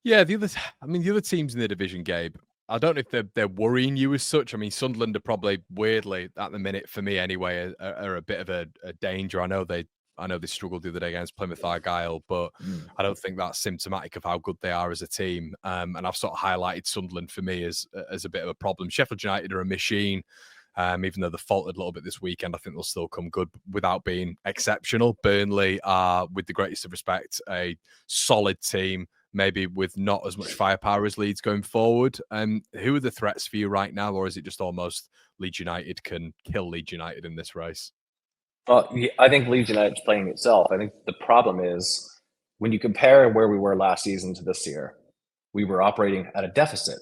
Yeah, the other teams in the division, Gabe, I don't know if they're worrying you as such. I mean, Sunderland are probably weirdly at the minute for me anyway are a bit of a danger. I know they struggled the other day against Plymouth Argyle, but Mm. I don't think that's symptomatic of how good they are as a team. And I've sort of highlighted Sunderland for me as a bit of a problem. Sheffield United are a machine. Even though they faltered a little bit this weekend, I think they'll still come good without being exceptional. Burnley are, with the greatest of respect, a solid team, maybe with not as much firepower as Leeds going forward. Who are the threats for you right now, or is it just almost Leeds United can kill Leeds United in this race? Well, I think Leeds United's playing itself. I think the problem is when you compare where we were last season to this year, we were operating at a deficit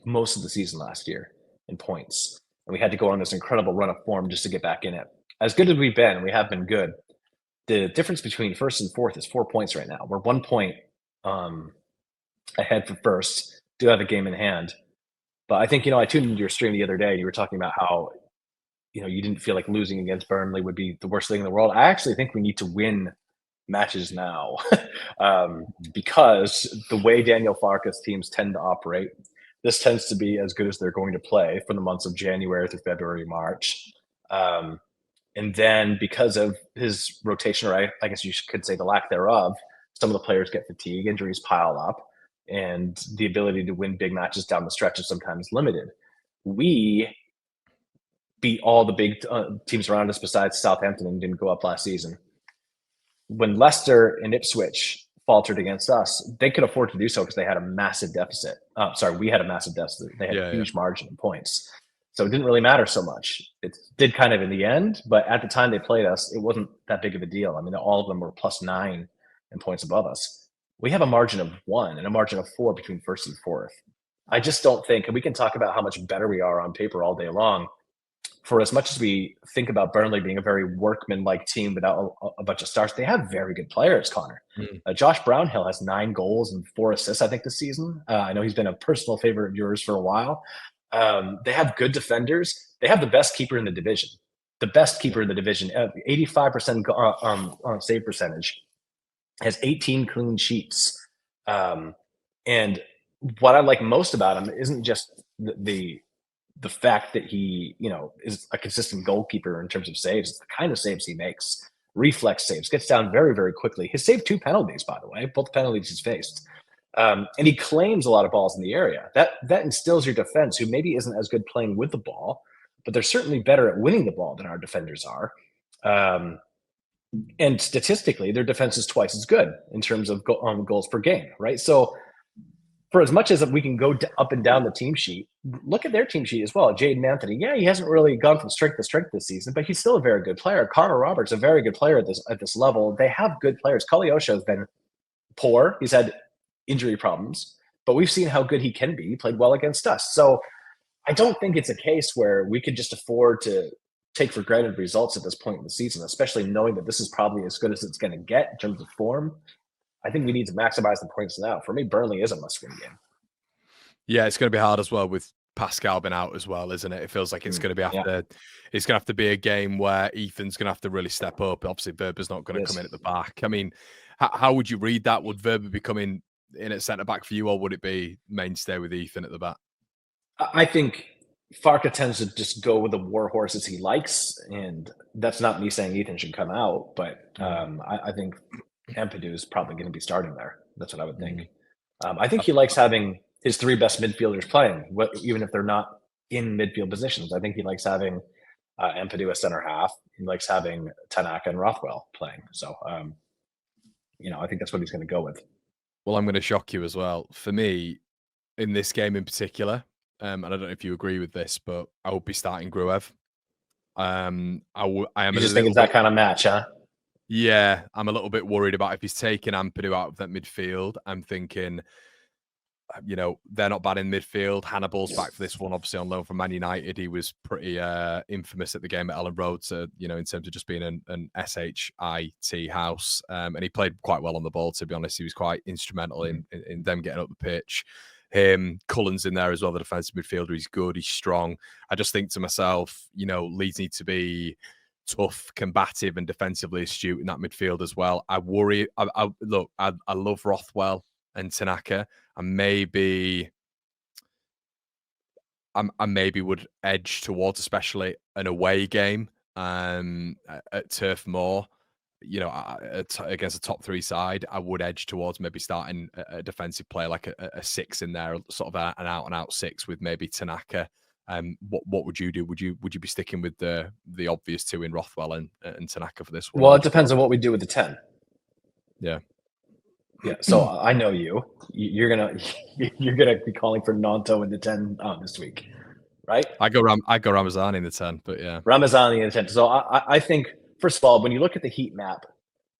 most of the season last year in points. And we had to go on this incredible run of form just to get back in it. As good as we've been, we have been good. The difference between first and fourth is 4 points right now. We're 1 point um, ahead for first, do have a game in hand. But I think, I tuned into your stream the other day and you were talking about how you didn't feel like losing against Burnley would be the worst thing in the world. I actually think we need to win matches now because the way Daniel Farkas teams tend to operate, this tends to be as good as they're going to play for the months of January through February, March. Um, and then because of his rotation, or I guess you could say the lack thereof, some of the players get fatigue, injuries pile up, and the ability to win big matches down the stretch is sometimes limited. We beat all the big teams around us besides Southampton and didn't go up last season. When Leicester and Ipswich faltered against us, they could afford to do so because they had a massive deficit. We had a massive deficit. They had a Yeah, yeah. huge margin of points. So it didn't really matter so much. It did kind of in the end, but at the time they played us, it wasn't that big of a deal. I mean, all of them were +9 and points above us. We have a margin of 1 and a margin of 4 between first and fourth. I just don't think, and we can talk about how much better we are on paper all day long, for as much as we think about Burnley being a very workman-like team without a bunch of stars, they have very good players, Connor. Mm. Josh Brownhill has 9 goals and 4 assists, I think, this season. I know he's been a personal favorite of yours for a while. They have good defenders. They have the best keeper in the division. The best keeper in the division, 85% save percentage, has 18 clean sheets. And what I like most about him isn't just the fact that he, is a consistent goalkeeper in terms of saves. It's the kind of saves he makes. Reflex saves, gets down very, very quickly. He saved 2 penalties, by the way, both penalties he's faced. And he claims a lot of balls in the area. That instills your defense, who maybe isn't as good playing with the ball, but they're certainly better at winning the ball than our defenders are. And statistically, their defense is twice as good in terms of goals per game, right? So for as much as we can go up and down the team sheet, look at their team sheet as well. Jaden Anthony, yeah, he hasn't really gone from strength to strength this season, but he's still a very good player. Conor Roberts, a very good player at this level. They have good players. Koleosha has been poor. He's had injury problems, but we've seen how good he can be. He played well against us. So I don't think it's a case where we could just afford to take for granted results at this point in the season, especially knowing that this is probably as good as it's going to get in terms of form. I think we need to maximize the points now. For me, Burnley is a must-win game. Yeah, it's going to be hard as well with Pascal been out as well, isn't it? It feels like it's going to be Yeah, it's going to have to be a game where Ethan's going to have to really step up. Obviously, Verber's not going it to come in is. at the back. I mean, how would you read that? Would Verber be coming in at centre back for you, or would it be mainstay with Ethan at the back? I think Farka tends to just go with the war horses he likes, and that's not me saying Ethan should come out, but Mm, I think Ampadu is probably going to be starting there. That's what I would think. mm. I think he likes having his 3 best midfielders playing, even if they're not in midfield positions. I think he likes having Ampadu as center half. He likes having Tanaka and Rothwell playing. So, I think that's what he's going to go with. Well, I'm going to shock you as well. For me, in this game in particular, and I don't know if you agree with this, but I would be starting Gruev. I am You a just think little it's that bit. kind of match, huh? Yeah, I'm a little bit worried about if he's taking Ampadu out of that midfield. I'm thinking, they're not bad in midfield. Hannibal's back for this one, obviously on loan from Man United. He was pretty infamous at the game at Ellen Road, in terms of just being an SHIT house. And he played quite well on the ball, to be honest. He was quite instrumental in them getting up the pitch. Cullen's in there as well, the defensive midfielder. He's good, he's strong. I just think to myself, Leeds need to be tough, combative, and defensively astute in that midfield as well. I worry. Look, I love Rothwell. and Tanaka, and maybe I maybe would edge towards, especially an away game at Turf Moor. You know, against a top 3 side, I would edge towards maybe starting a defensive player like a 6 in there, sort of an out and out 6 with maybe Tanaka. What would you do? Would you be sticking with the obvious 2 in Rothwell and Tanaka for this one? Well, it depends on what we do with the 10. Yeah. Yeah. So I know you're gonna be calling for Nanto in the 10 this week, right? I go Ramazani in the 10, but yeah, Ramazani in the 10. So I think, first of all, when you look at the heat map,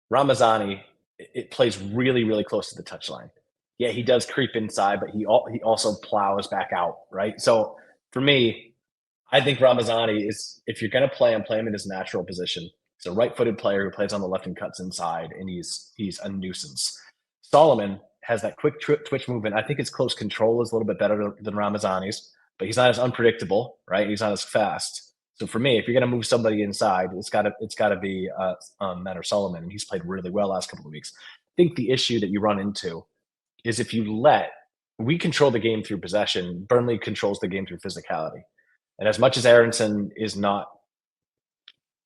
Ramazani, it plays really, really close to the touchline. Yeah, he does creep inside, but he also plows back out, right? So for me, I think Ramazani is, if you're going to play him, play him in his natural position. He's a right-footed player who plays on the left and cuts inside, and he's a nuisance. Solomon has that quick twitch movement. I think his close control is a little bit better than Ramazani's, but he's not as unpredictable, right? He's not as fast. So for me, if you're going to move somebody inside, it's got to be Manor Solomon, and he's played really well last couple of weeks. I think the issue that you run into is if we control the game through possession, Burnley controls the game through physicality. And as much as Aronson is not,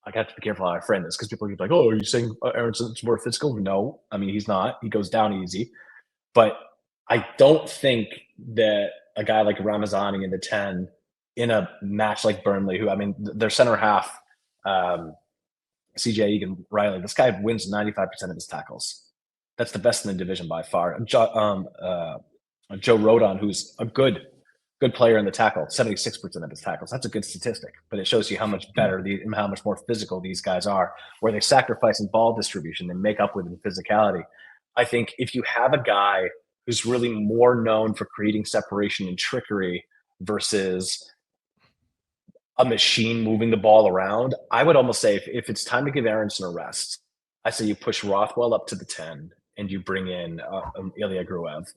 I have to be careful how I frame this because people are like, "Oh, are you saying Aronson's more physical?" No, I mean he's not. He goes down easy, but I don't think that a guy like Ramazani in the 10 in a match like Burnley, who, I mean, their center half, CJ Egan Riley, this guy wins 95% of his tackles. That's the best in the division by far. Joe Rodon, who's a good player in the tackle, 76% of his tackles. That's a good statistic, but it shows you how much better how much more physical these guys are, where they sacrifice in ball distribution and make up with in physicality. I think if you have a guy who's really more known for creating separation and trickery versus a machine moving the ball around, I would almost say if it's time to give Aronson a rest, I say you push Rothwell up to the 10 and you bring in Ilya Gruev.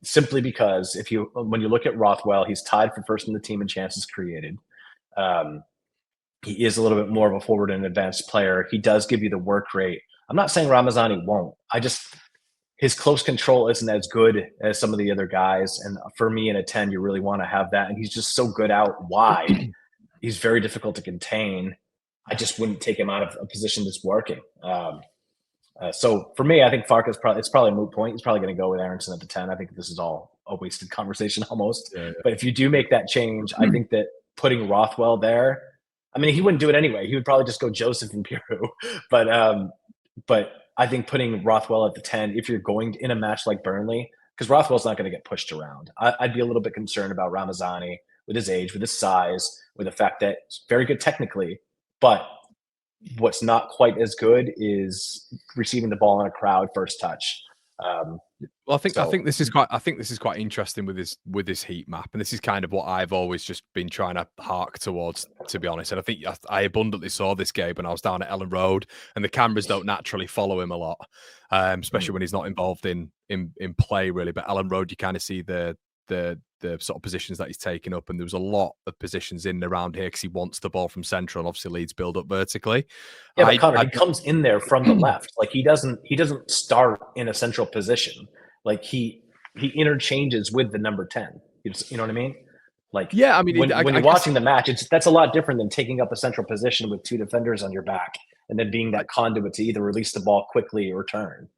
Simply because when you look at Rothwell, he's tied for first in the team in chances created. He is a little bit more of a forward and advanced player. He does give you the work rate. I'm not saying Ramazani won't. His close control isn't as good as some of the other guys. And for me in a 10, you really want to have that. And he's just so good out wide. He's very difficult to contain. I just wouldn't take him out of a position that's working. So for me, I think Farke it's probably a moot point. He's probably going to go with Aronson at the 10. I think this is all a wasted conversation almost. Yeah. But if you do make that change, I think that putting Rothwell there, I mean, he wouldn't do it anyway. He would probably just go Joseph and Piru. But I think putting Rothwell at the 10, if you're going in a match like Burnley, because Rothwell's not going to get pushed around. I'd be a little bit concerned about Ramazani with his age, with his size, with the fact that he's very good technically, but what's not quite as good is receiving the ball in a crowd first touch. Well, I think this is quite interesting with this heat map, and this is kind of what I've always just been trying to hark towards, to be honest. And I think I abundantly saw this game when I was down at Ellen Road, and the cameras don't naturally follow him a lot, especially when he's not involved in play really. But Ellen Road, you kind of see the sort of positions that he's taken up, and there was a lot of positions in and around here because he wants the ball from central, and obviously Leeds build up vertically. Yeah, but Conor, he comes in there from the left. Like he doesn't start in a central position. Like he interchanges with the number 10. You know what I mean? Like, yeah, I mean, when you're watching the match, that's a lot different than taking up a central position with 2 defenders on your back and then being that conduit to either release the ball quickly or turn.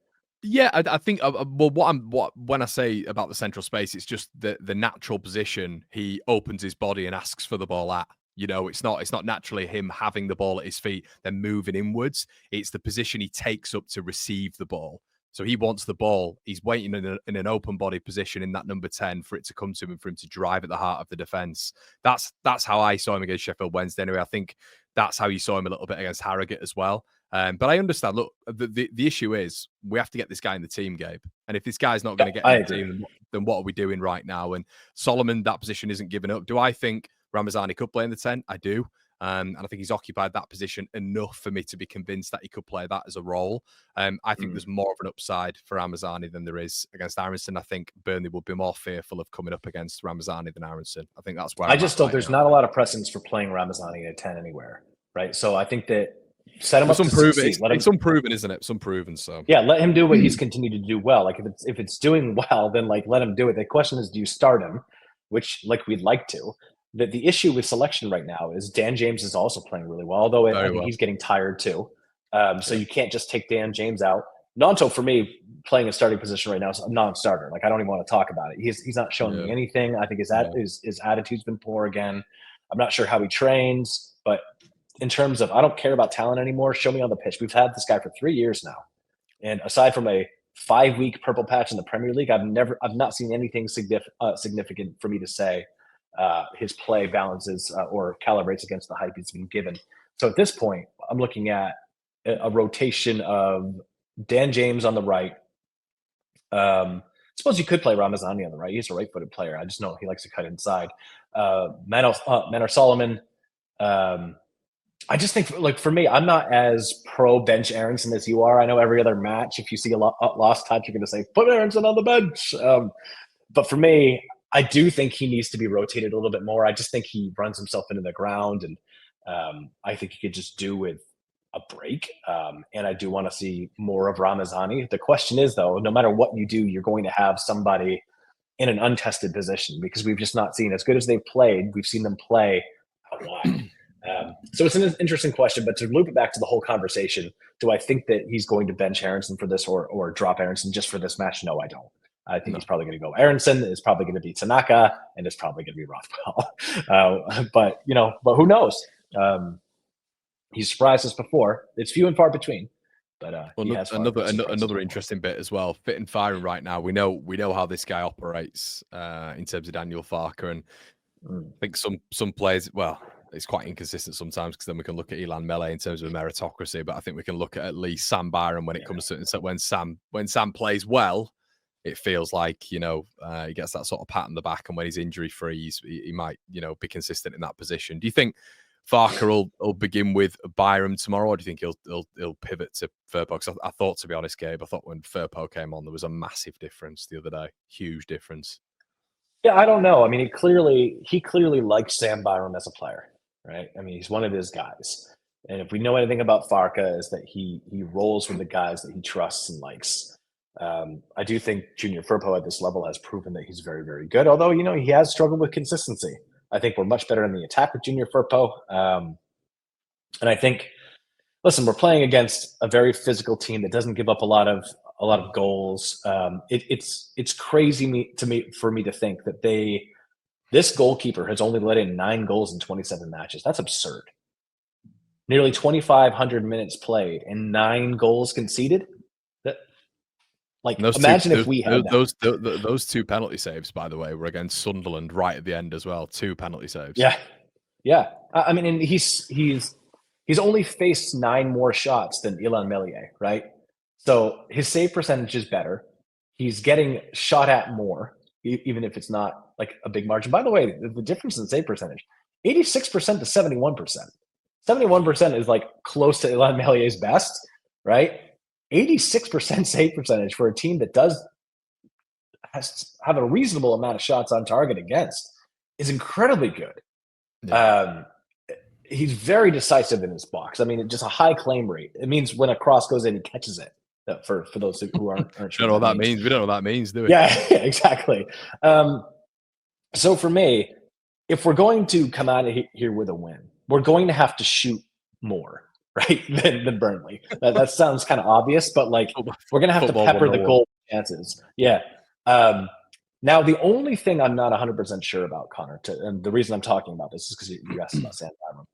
Yeah, I think when I say about the central space, it's just the natural position he opens his body and asks for the ball at. You know, it's not naturally him having the ball at his feet then moving inwards. It's the position he takes up to receive the ball. So he wants the ball. He's waiting in an open body position in that number 10 for it to come to him and for him to drive at the heart of the defence. That's how I saw him against Sheffield Wednesday. Anyway, I think that's how you saw him a little bit against Harrogate as well. But I understand. Look, the issue is we have to get this guy in the team, Gabe. And if this guy's not going to get in the team, then what are we doing right now? And Solomon, that position isn't given up. Do I think Ramazani could play in the 10? I do. And I think he's occupied that position enough for me to be convinced that he could play that as a role. I think there's more of an upside for Ramazani than there is against Aronson. I think Burnley would be more fearful of coming up against Ramazani than Aronson. I think that's where I just thought there's not a lot of precedence for playing Ramazani at 10 anywhere, right? So I think that set him up to succeed. It's unproven, isn't it? It's unproven. So yeah, let him do what he's continued to do well. Like if it's doing well, then like let him do it. The question is, do you start him? Which like we'd like to. The issue with selection right now is Dan James is also playing really well, although I think he's getting tired too. So you can't just take Dan James out. Gnonto, for me, playing a starting position right now is a non-starter. Like I don't even want to talk about it. He's not showing me anything. I think his attitude's been poor again. I'm not sure how he trains, but in terms of I don't care about talent anymore. Show me on the pitch. We've had this guy for 3 years now, and aside from a 5-week purple patch in the Premier League, I've not seen anything significant for me to say his play balances or calibrates against the hype he's been given. So at this point, I'm looking at a rotation of Dan James on the right. I suppose you could play Ramazani on the right. He's a right-footed player. I just know he likes to cut inside. Manor Solomon. I just think, like, for me, I'm not as pro bench Aronson as you are. I know every other match, if you see a lost touch, you're going to say, put Aronson on the bench. But for me, I do think he needs to be rotated a little bit more. I just think he runs himself into the ground, and I think he could just do with a break. And I do want to see more of Ramazani. The question is, though, no matter what you do, you're going to have somebody in an untested position because we've just not seen, as good as they've played, we've seen them play out wide. So it's an interesting question, but to loop it back to the whole conversation, do I think that he's going to bench Aronson for this or drop Aronson just for this match? No, I don't. I think he's probably going to go Aronson. It's probably going to be Tanaka, and it's probably going to be Rothwell. But who knows? He's surprised us before. It's few and far between. But another interesting bit as well. Fit and firing right now. We know how this guy operates in terms of Daniel Farke, and I think some players. Well, it's quite inconsistent sometimes because then we can look at Ilan Mele in terms of meritocracy, but I think we can look at least Sam Byram when it comes to it. So when Sam plays well, it feels like he gets that sort of pat on the back, and when he's injury free, he might be consistent in that position. Do you think Farke will begin with Byram tomorrow, or do you think he'll pivot to Firpo? Because I thought, to be honest, Gabe, I thought when Firpo came on, there was a massive difference the other day, huge difference. Yeah, I don't know. I mean, he clearly likes Sam Byram as a player, right? I mean, he's one of his guys, and if we know anything about Farke, is that he rolls with the guys that he trusts and likes. I do think Junior Firpo at this level has proven that he's very, very good. Although he has struggled with consistency. I think we're much better in the attack with Junior Firpo. And I think, listen, we're playing against a very physical team that doesn't give up a lot of goals. It's crazy for me to think that this goalkeeper has only let in 9 goals in 27 matches. That's absurd. Nearly 2,500 minutes played and 9 goals conceded. Imagine if we had those 2 penalty saves, by the way, were against Sunderland right at the end as well. 2 penalty saves. Yeah. I mean, and he's only faced 9 more shots than Ilan Mele, right? So his save percentage is better. He's getting shot at more, even if it's not like a big margin. By the way, the difference in save percentage, 86% to 71%. 71% is like close to Ilan Mele's best, right? 86% save percentage for a team that has have a reasonable amount of shots on target against is incredibly good. Yeah. He's very decisive in his box. I mean, just a high claim rate. It means when a cross goes in, he catches it. For those who aren't sure, don't know what that means. We don't know what that means, do we? Yeah, exactly. So for me, if we're going to come out of here with a win, we're going to have to shoot more, right, than Burnley. That sounds kind of obvious, but we're going to have to pepper the goal chances. Yeah. Now, the only thing I'm not 100% sure about, Conor, and the reason I'm talking about this is because you asked about Sam Byram.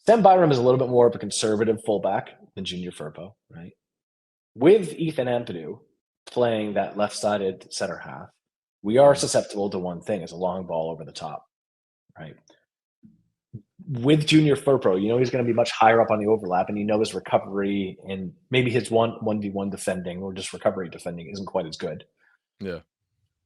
Sam Byram is a little bit more of a conservative fullback than Junior Firpo, right? With Ethan Ampadu playing that left-sided center half, we are susceptible to one thing: is a long ball over the top, right? With Junior Firpo, he's going to be much higher up on the overlap, and his recovery and maybe his 1v1 defending or just recovery defending isn't quite as good. Yeah.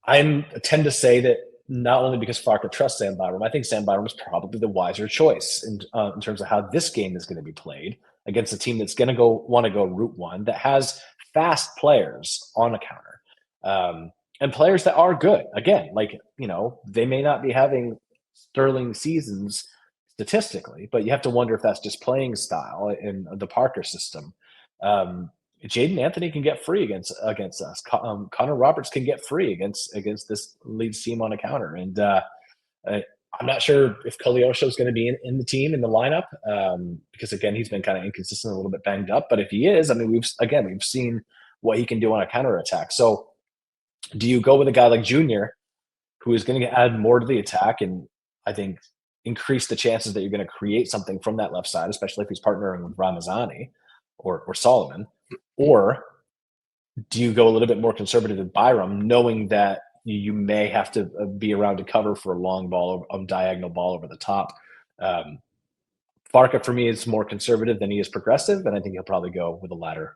I tend to say that not only because Farke trusts Sam Byram, I think Sam Byram is probably the wiser choice in terms of how this game is going to be played against a team that's going to want to go route one, that has fast players on a counter, and players that are good. Again, they may not be having sterling statistically, but you have to wonder if that's just playing style in the Parker system. Jaden Anthony can get free against us. Connor Roberts can get free against this Leeds team on a counter, and I'm not sure if Koleosho is going to be in the team in the lineup because again he's been kind of inconsistent, a little bit banged up. But if he is, I mean we've seen what he can do on a counter attack. So do you go with a guy like Junior, who is going to add more to the attack and I think increase the chances that you're going to create something from that left side, especially if he's partnering with Ramazani or Solomon? Or do you go a little bit more conservative with Byram, knowing that you may have to be around to cover for a long ball, a diagonal ball over the top? Farka, for me, is more conservative than he is progressive, and I think he'll probably go with the latter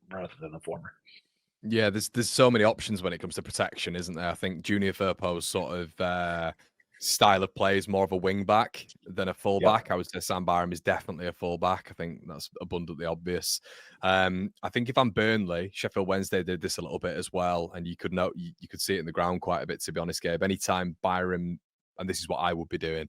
rather than the former. Yeah, there's so many options when it comes to protection, isn't there? I think Junior Firpo's sort of style of play is more of a wing back than a fullback. I would say Sam Byram is definitely a fullback. I think that's abundantly obvious. I think if I'm Burnley, Sheffield Wednesday did this a little bit as well, and you could see it in the ground quite a bit, to be honest, Gabe. Anytime Byram, and this is what I would be doing,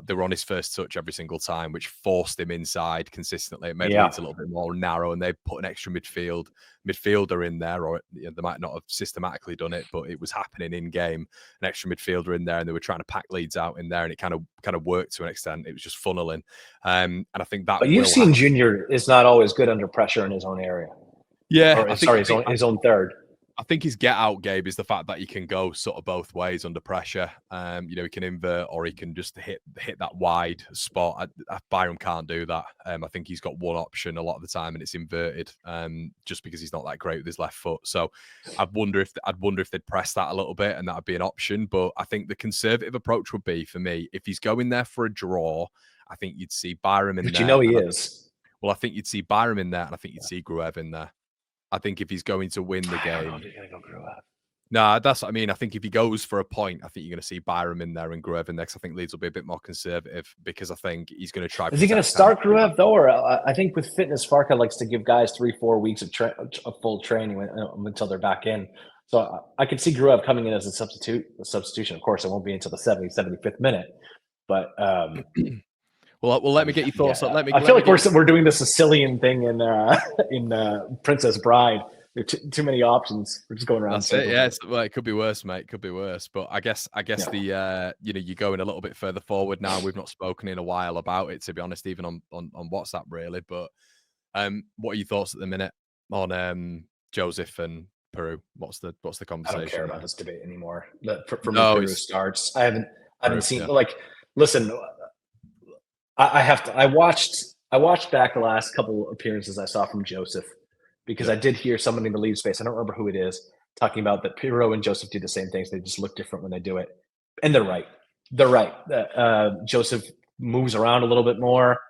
they were on his first touch every single time, which forced him inside consistently. It made Leeds a little bit more narrow, and they put an extra midfielder in there, or they might not have systematically done it, but it was happening in game. An extra midfielder in there, and they were trying to pack Leeds out in there, and it kind of worked to an extent. It was just funneling, and I think that. But you've seen Junior is not always good under pressure in his own area. Yeah, his own third. I think his get out, Gabe, is the fact that he can go sort of both ways under pressure. He can invert or he can just hit that wide spot. Byram can't do that. I think he's got one option a lot of the time, and it's inverted. Just because he's not that great with his left foot. So I'd wonder if they'd press that a little bit, and that'd be an option. But I think the conservative approach would be, for me, if he's going there for a draw, I think you'd see Byram in there. But you know he is. Well, I think you'd see Byram in there, and I think you'd see Gruev in there. I think if he's going to win the game, no, that's what I mean. I think if he goes for a point, I think you're going to see Byram in there and Gruev in there. I think Leeds will be a bit more conservative because I think he's going to try. Is he going to start Gruev though, or I think with fitness, Farka likes to give guys 3-4 weeks of full training until they're back in. So I could see Gruev coming in as a substitution. Of course, it won't be until the 75th minute, but. Well, let me get your thoughts. Yeah. I feel like we're doing the Sicilian thing in Princess Bride. There are too many options. We're just going around. That's it. Yeah. Well, it could be worse, mate. It could be worse. But I guess you're going a little bit further forward now. We've not spoken in a while about it, to be honest, even on WhatsApp, really. But what are your thoughts at the minute on Joseph and Peru? What's the conversation? I don't care about this debate anymore. For me, Peru starts. I haven't seen listen. I watched back the last couple appearances I saw from Joseph because I did hear somebody in the Leeds space, I don't remember who it is, talking about that Pirro and Joseph do the same things. They just look different when they do it. And they're right. Joseph moves around a little bit more,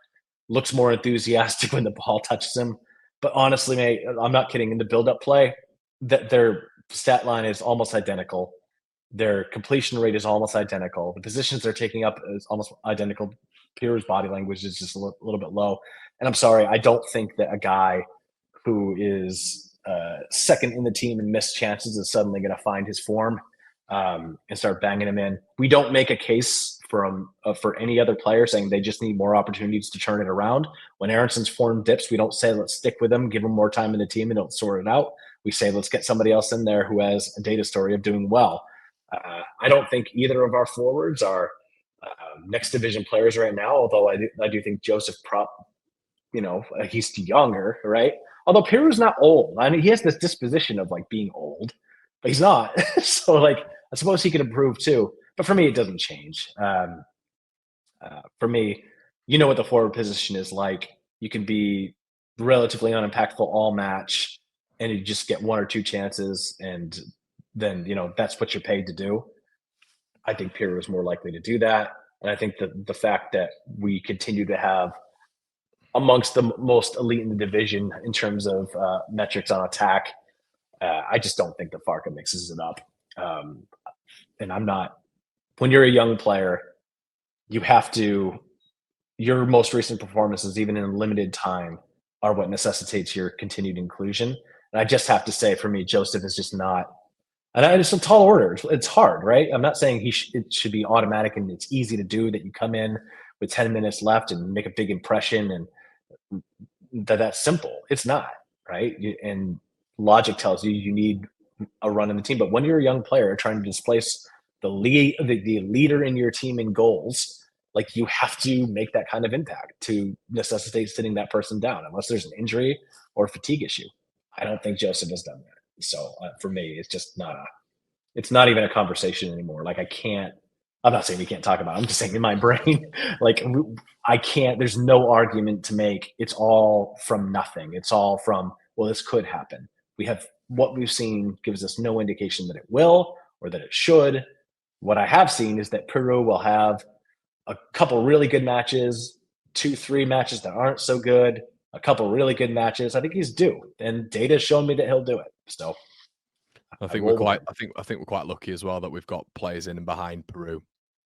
looks more enthusiastic when the ball touches him. But honestly, mate, I'm not kidding. In the build-up play, that their stat line is almost identical. Their completion rate is almost identical. The positions they're taking up is almost identical. Pierre's body language is just a little bit low. And I'm sorry, I don't think that a guy who is second in the team and missed chances is suddenly going to find his form and start banging him in. We don't make a case for any other player saying they just need more opportunities to turn it around. When Aronson's form dips, we don't say let's stick with him, give him more time in the team and don't sort it out. We say let's get somebody else in there who has a data story of doing well. I don't think either of our forwards are next division players right now, although I do think Joseph he's younger, right? Although Piru's not old. I mean, he has this disposition of being old, but he's not. So I suppose he could improve too. But for me, it doesn't change. For me, what the forward position is like. You can be relatively unimpactful all match, and you just get one or two chances, and then that's what you're paid to do. I think Piru is more likely to do that. And I think that the fact that we continue to have amongst the most elite in the division in terms of metrics on attack, I just don't think that Farka mixes it up. And I'm not – when you're a young player, you have to – your most recent performances, even in limited time, are what necessitates your continued inclusion. And I just have to say, for me, Joseph is just not – and it's a tall order. It's hard, right? I'm not saying it should be automatic and it's easy to do that you come in with 10 minutes left and make a big impression, and that's simple. It's not, right? And logic tells you you need a run in the team. But when you're a young player trying to displace the leader in your team in goals, like, you have to make that kind of impact to necessitate sitting that person down, unless there's an injury or fatigue issue. I don't think Joseph has done that. So for me, it's just it's not even a conversation anymore. Like, I'm not saying we can't talk about it. I'm just saying in my brain, like, I can't, there's no argument to make. It's all from nothing. It's all from, well, this could happen. What we've seen gives us no indication that it will or that it should. What I have seen is that Peru will have a couple really good matches, 2-3 matches that aren't so good, a couple really good matches. I think he's due, and data's shown me that he'll do it. So I think we're quite lucky as well that we've got players in and behind Peru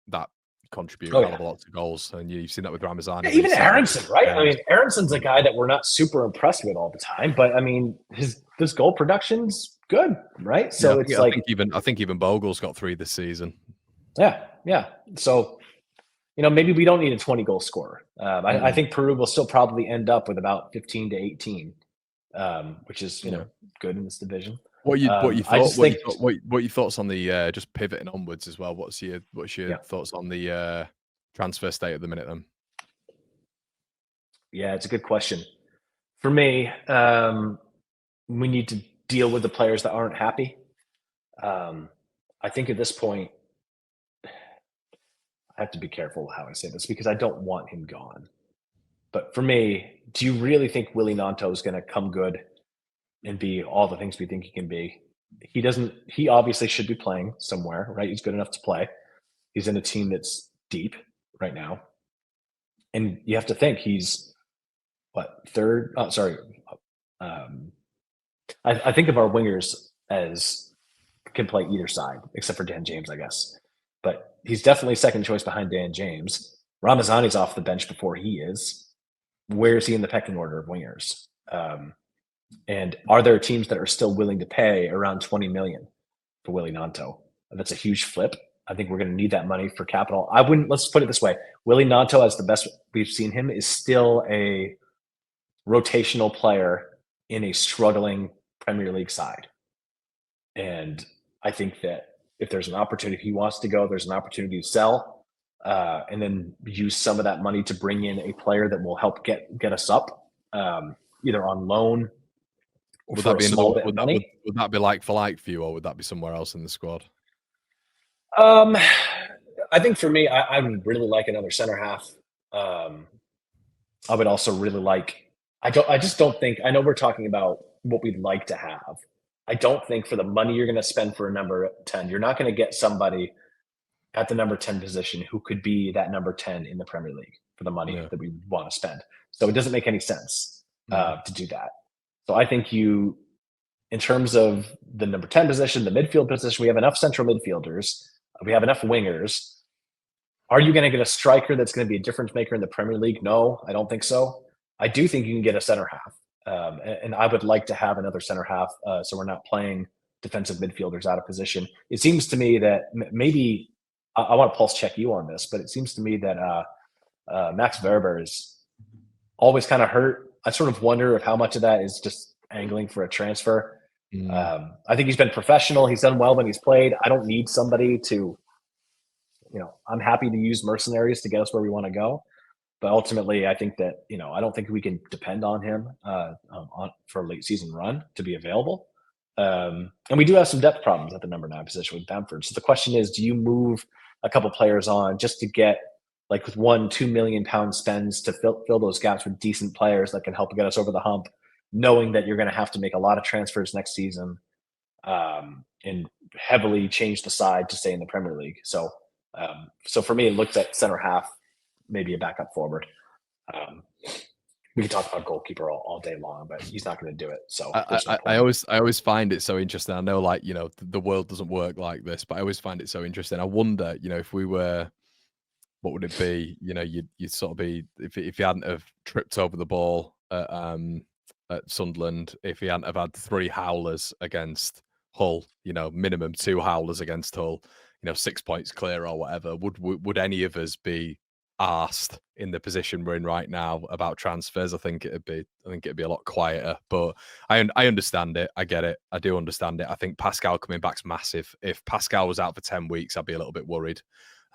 that contribute a hell of a lot to goals, and you've seen that with Ramazani. Yeah, even Aronson, right? I mean, Aronson's a guy that we're not super impressed with all the time, but I mean, his goal production's good, right? So yeah, I think even Bogle's got 3 this season. Yeah. So, maybe we don't need a 20-goal scorer. I think Peru will still probably end up with about 15 to 18, which is good in this division. What your thoughts on the just pivoting onwards as well? What's your thoughts on the transfer state at the minute then? Yeah, it's a good question. For me, we need to deal with the players that aren't happy. I think at this point, I have to be careful how I say this because I don't want him gone. But for me, do you really think Willie Nanto is going to come good and be all the things we think he can be? He obviously should be playing somewhere, right? He's good enough to play. He's in a team that's deep right now. And you have to think he's third? Oh, sorry. I think of our wingers as can play either side, except for Dan James, I guess. But he's definitely second choice behind Dan James. Ramazani's off the bench before he is. Where is he in the pecking order of wingers? And are there teams that are still willing to pay around $20 million for Willie Nanto? That's a huge flip. I think we're going to need that money for capital. Let's put it this way. Willie Nanto, as the best we've seen him, is still a rotational player in a struggling Premier League side. And I think that if there's an opportunity, if he wants to go, there's an opportunity to sell and then use some of that money to bring in a player that will help get us up, either on loan. Would that be like for like for you, or would that be somewhere else in the squad? I think for me, I would really like another center half. I would also really like. I just don't think. I know we're talking about what we'd like to have. I don't think for the money you're going to spend for a number 10, you're not going to get somebody at the number 10 position who could be that number 10 in the Premier League for the money that we want to spend. So it doesn't make any sense to do that. So I think in terms of the number 10 position, the midfield position, we have enough central midfielders. We have enough wingers. Are you going to get a striker that's going to be a difference maker in the Premier League? No, I don't think so. I do think you can get a center half. And I would like to have another center half so we're not playing defensive midfielders out of position. It seems to me that maybe I want to pulse check you on this, but it seems to me that Max Verber is always kind of hurt. I sort of wonder if how much of that is just angling for a transfer. I think he's been professional. He's done well when he's played. I don't need somebody to, I'm happy to use mercenaries to get us where we want to go. But ultimately, I think that, I don't think we can depend on him for a late season run to be available. And we do have some depth problems at the number 9 position with Bamford. So the question is, do you move a couple players on just to get like with £1-2 million spends to fill those gaps with decent players that can help get us over the hump, knowing that you're going to have to make a lot of transfers next season and heavily change the side to stay in the Premier League. So for me, it looks at center half, maybe a backup forward. We could talk about goalkeeper all day long, but he's not going to do it. So I always find it so interesting. I know, like, the world doesn't work like this, but I always find it so interesting. I wonder, if we were, what would it be? You'd sort of be if you hadn't have tripped over the ball at Sunderland, if he hadn't have had 3 howlers against Hull, minimum 2 howlers against Hull, 6 points clear or whatever. Would any of us be arsed in the position we're in right now about transfers. I think it'd be a lot quieter. But I understand it. I get it. I do understand it. I think Pascal coming back's massive. If Pascal was out for 10 weeks, I'd be a little bit worried.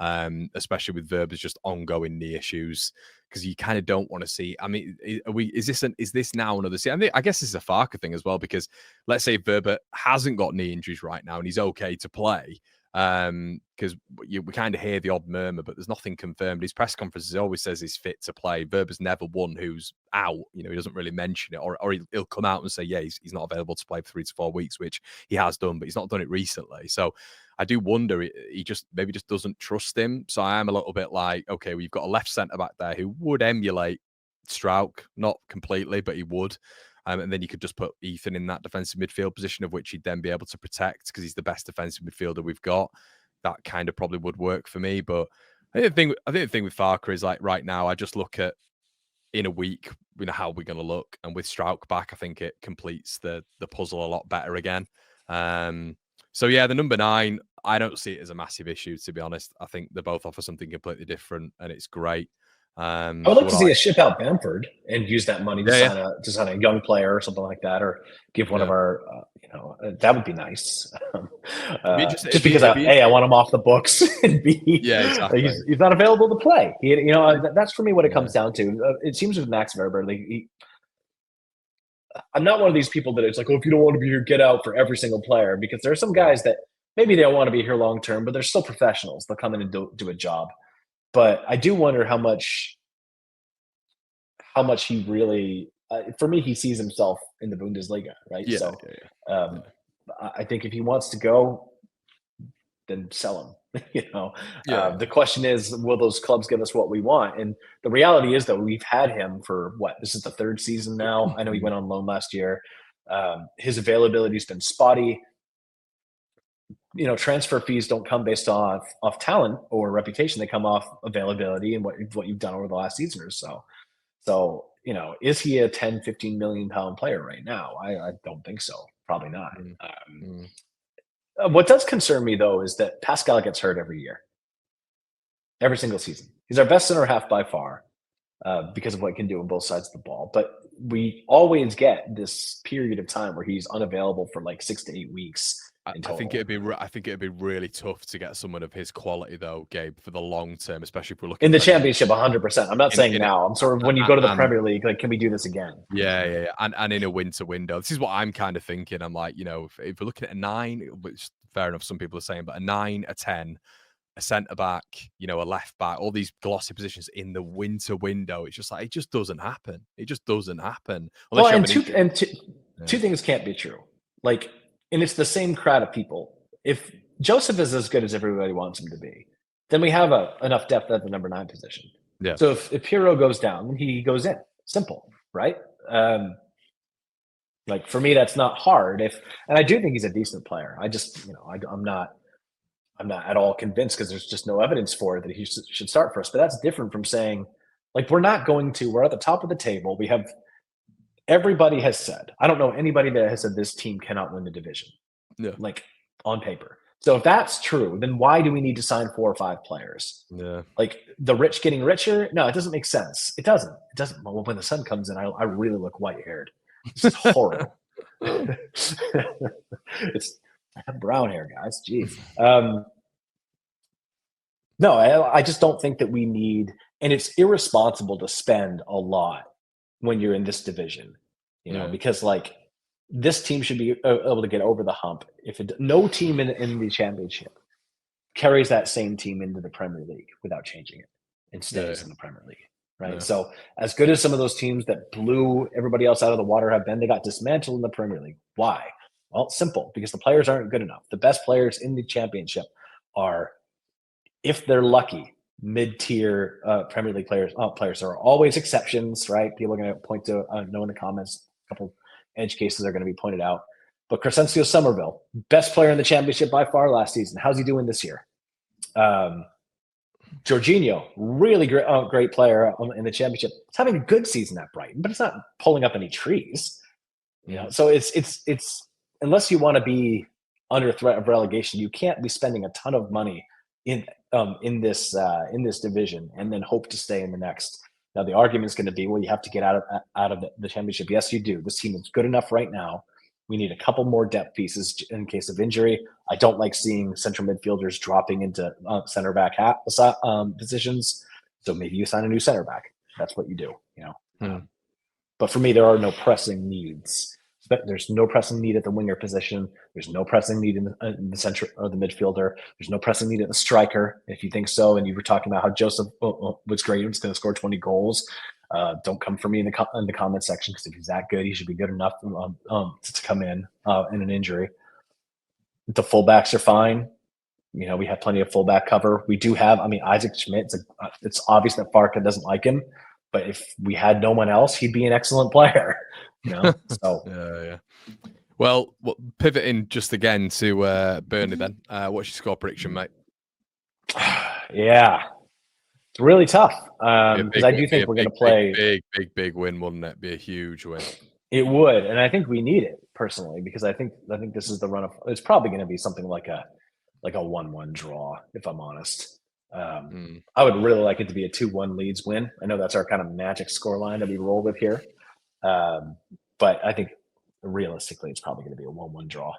Especially with Verba's just ongoing knee issues, because you kind of don't want to see. I mean, is this now another season? I guess this is a Farke thing as well, because let's say Verba hasn't got knee injuries right now and he's okay to play. Because we kind of hear the odd murmur, but there's nothing confirmed. His press conferences always says he's fit to play. Verba's never one who's out. He doesn't really mention it, or he'll come out and say, yeah, he's not available to play for 3 to 4 weeks, which he has done, but he's not done it recently. So I do wonder he just maybe just doesn't trust him. So I am a little bit like, okay, we've got a left centre back there who would emulate Strauch, not completely, but he would. And then you could just put Ethan in that defensive midfield position, of which he'd then be able to protect because he's the best defensive midfielder we've got. That kind of probably would work for me. But I think the thing with Farke is, like, right now, I just look at in a week, how we're going to look. And with Strauch back, I think it completes the puzzle a lot better again. So yeah, the number 9, I don't see it as a massive issue, to be honest. I think they both offer something completely different, and it's great. I would like to see a ship out Bamford and use that money to sign a young player or something like that, or give one of our, that would be nice. Just because I want him off the books, and B, exactly. He's not available to play. That's for me what it comes down to. It seems with Max Verber, I'm not one of these people that it's like, oh, if you don't want to be here, get out for every single player, because there are some guys that maybe they don't want to be here long term, but they're still professionals. They'll come in and do a job. But I do wonder how much he really, for me, he sees himself in the Bundesliga, right? I think if he wants to go, then sell him. The question is, will those clubs give us what we want? And the reality is, though, we've had him for this is the 3rd season now. I know he went on loan last year. His availability has been spotty. Transfer fees don't come based off talent or reputation. They come off availability and what you've done over the last season or so. So, is he a 10, 15 million pound player right now? I don't think so. Probably not. What does concern me, though, is that Pascal gets hurt every year, every single season. He's our best center half by far, because of what he can do on both sides of the ball. But we always get this period of time where he's unavailable for like 6 to 8 weeks. I think it'd be really tough to get someone of his quality, though, Gabe, for the long term, especially if we're looking in the Championship. 100%. I'm not saying now. I'm sort of when you go to the Premier League, like, can we do this again? Yeah. And in a winter window, this is what I'm kind of thinking. I'm like, if we're looking at a 9, which fair enough, some people are saying, but a 9, a 10, a centre back, a left back, all these glossy positions in the winter window, it's just like, it just doesn't happen. It just doesn't happen. Well, and two things can't be true. Like. And it's the same crowd of people. If Joseph is as good as everybody wants him to be, then we have enough depth at the number 9 position. Yeah. So if Pirlo goes down, he goes in. Simple, right? Like, for me, that's not hard. And I do think he's a decent player. I just, I'm not at all convinced, because there's just no evidence for it that he should start for us. But that's different from saying, like, we're at the top of the table. We have. Everybody has said, I don't know anybody that has said this team cannot win the division, like, on paper. So if that's true, then why do we need to sign 4 or 5 players? Yeah. Like, the rich getting richer? No, it doesn't make sense. It doesn't. Well, when the sun comes in, I really look white-haired. It's just horrible. I have brown hair, guys. Jeez. No, I just don't think that we need, and it's irresponsible to spend a lot when you're in this division, because, like, this team should be able to get over the hump. No team in the Championship carries that same team into the Premier League without changing it and stays in the Premier League, right? Yeah. So as good as some of those teams that blew everybody else out of the water have been, they got dismantled in the Premier League. Why? Well, it's simple, because the players aren't good enough. The best players in the Championship are, if they're lucky, mid-tier Premier League players. There are always exceptions, right? People are going to point to, know in the comments, a couple edge cases are going to be pointed out. But Crescencio Somerville, best player in the Championship by far last season. How's he doing this year? Jorginho, really great player in the Championship. He's having a good season at Brighton, but it's not pulling up any trees. So it's unless you want to be under threat of relegation, you can't be spending a ton of money in in this division and then hope to stay in the next. Now the argument is going to be, well, you have to get out of the championship. Yes, you do. This team is good enough right now. We need a couple more depth pieces in case of injury. I don't like seeing central midfielders dropping into center back positions. So maybe you sign a new center back. That's what you do, you know. But for me, there are no pressing needs. There's no pressing need at the winger position. There's no pressing need in the center or the midfielder. There's no pressing need at the striker. If you think so, and you were talking about how Joseph was great, he's going to score 20 goals. Don't come for me in the comment section, because if he's that good, he should be good enough to come in an injury. The fullbacks are fine. You know, we have plenty of fullback cover. We do have, I mean, Isaac Schmidt. It's obvious that Farka doesn't like him, but if we had no one else, he'd be an excellent player. You know, so yeah. Well, pivoting just again to Burnley, then. What's your score prediction, mate? Yeah, it's really tough because I do think we're going to play big win, wouldn't it? Be a huge win. It would, and I think we need it personally, because I think this is the run of. It's probably going to be something like a 1-1 draw, if I'm honest. I would really like it to be a 2-1 Leeds win. I know that's our kind of magic scoreline that we roll with here. But I think realistically, it's probably going to be a 1-1 draw.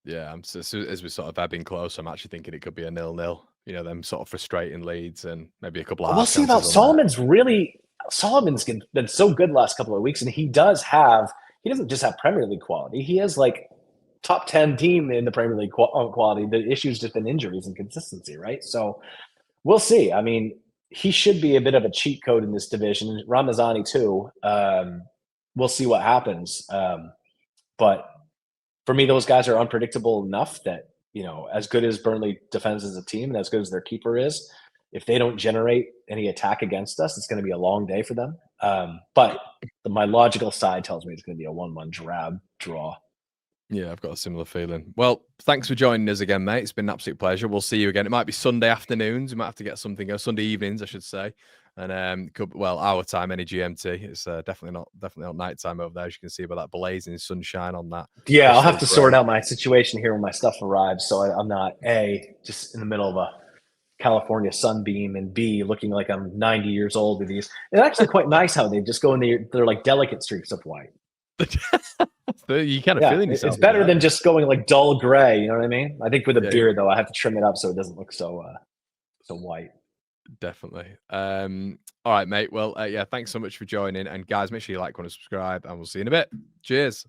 Yeah, as we sort of ebbing close, I'm actually thinking it could be a 0-0. You know, them sort of frustrating leads and maybe a couple of. We'll see about Solomon's been so good last couple of weeks, and he doesn't just have Premier League quality. He has like top 10 team in the Premier League quality. The issue's just been injuries and consistency, right? So we'll see. I mean, he should be a bit of a cheat code in this division. Ramazani too. We'll see what happens. But for me, those guys are unpredictable enough that, you know, as good as Burnley defends as a team and as good as their keeper is, if they don't generate any attack against us, it's going to be a long day for them. But my logical side tells me it's going to be a 1-1 draw. Yeah, I've got a similar feeling. Well, thanks for joining us again, mate. It's been an absolute pleasure. We'll see you again. It might be Sunday afternoons. We might have to get something, Sunday evenings, I should say. And our time, any GMT. It's definitely not night time over there, as you can see by that blazing sunshine on that. Yeah, I'll have to sort out my situation here when my stuff arrives, so I'm not just in the middle of a California sunbeam, and B, looking like I'm 90 years old with these. It's actually quite nice how they just go in they're like delicate streaks of white. You kind of feeling yourself. It's better than just going like dull gray. You know what I mean? I think with a beard though, I have to trim it up so it doesn't look so white. Definitely. All right, mate. Well, thanks so much for joining. And guys, make sure you like, comment, subscribe, and we'll see you in a bit. Cheers.